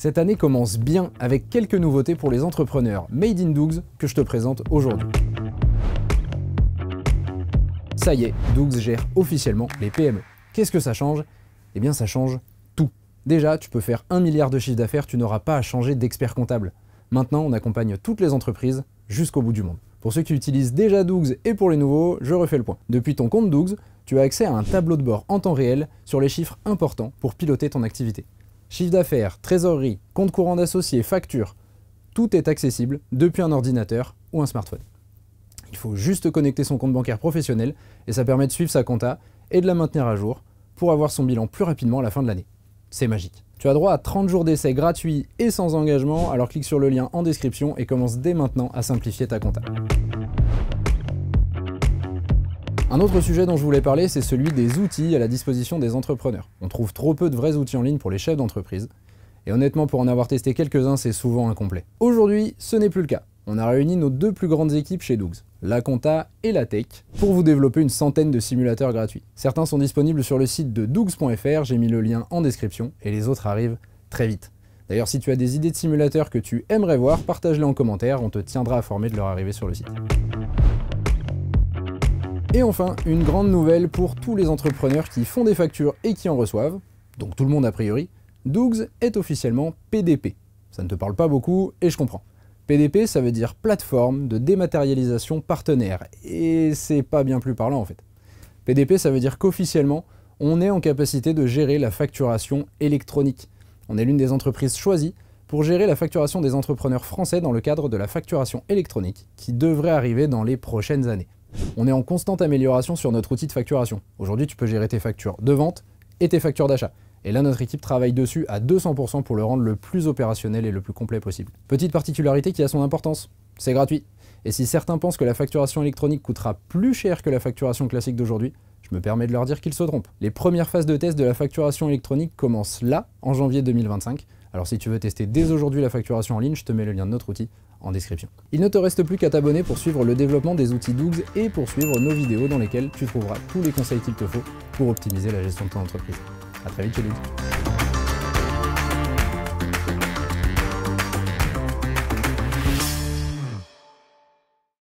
Cette année commence bien avec quelques nouveautés pour les entrepreneurs Made in Dougs que je te présente aujourd'hui. Ça y est, Dougs gère officiellement les PME. Qu'est-ce que ça change? Eh bien ça change tout. Déjà, tu peux faire 1 milliard de chiffre d'affaires, tu n'auras pas à changer d'expert comptable. Maintenant, on accompagne toutes les entreprises jusqu'au bout du monde. Pour ceux qui utilisent déjà Dougs et pour les nouveaux, je refais le point. Depuis ton compte Dougs, tu as accès à un tableau de bord en temps réel sur les chiffres importants pour piloter ton activité. Chiffre d'affaires, trésorerie, compte courant d'associés, factures, tout est accessible depuis un ordinateur ou un smartphone. Il faut juste connecter son compte bancaire professionnel et ça permet de suivre sa compta et de la maintenir à jour pour avoir son bilan plus rapidement à la fin de l'année. C'est magique. Tu as droit à 30 jours d'essai gratuits et sans engagement, alors clique sur le lien en description et commence dès maintenant à simplifier ta compta. Un autre sujet dont je voulais parler, c'est celui des outils à la disposition des entrepreneurs. On trouve trop peu de vrais outils en ligne pour les chefs d'entreprise, et honnêtement pour en avoir testé quelques-uns, c'est souvent incomplet. Aujourd'hui, ce n'est plus le cas. On a réuni nos deux plus grandes équipes chez Dougs, la compta et la tech, pour vous développer une centaine de simulateurs gratuits. Certains sont disponibles sur le site de dougs.fr, j'ai mis le lien en description, et les autres arrivent très vite. D'ailleurs, si tu as des idées de simulateurs que tu aimerais voir, partage-les en commentaire, on te tiendra informé de leur arrivée sur le site. Et enfin, une grande nouvelle pour tous les entrepreneurs qui font des factures et qui en reçoivent, donc tout le monde a priori, Dougs est officiellement PDP. Ça ne te parle pas beaucoup et je comprends. PDP, ça veut dire plateforme de dématérialisation partenaire, et c'est pas bien plus parlant en fait. PDP, ça veut dire qu'officiellement, on est en capacité de gérer la facturation électronique. On est l'une des entreprises choisies pour gérer la facturation des entrepreneurs français dans le cadre de la facturation électronique, qui devrait arriver dans les prochaines années. On est en constante amélioration sur notre outil de facturation. Aujourd'hui, tu peux gérer tes factures de vente et tes factures d'achat. Et là, notre équipe travaille dessus à 200% pour le rendre le plus opérationnel et le plus complet possible. Petite particularité qui a son importance, c'est gratuit. Et si certains pensent que la facturation électronique coûtera plus cher que la facturation classique d'aujourd'hui, je me permets de leur dire qu'ils se trompent. Les premières phases de test de la facturation électronique commencent là, en janvier 2025. Alors si tu veux tester dès aujourd'hui la facturation en ligne, je te mets le lien de notre outil en description. Il ne te reste plus qu'à t'abonner pour suivre le développement des outils Dougs et pour suivre nos vidéos dans lesquelles tu trouveras tous les conseils qu'il te faut pour optimiser la gestion de ton entreprise. A très vite chez Dougs.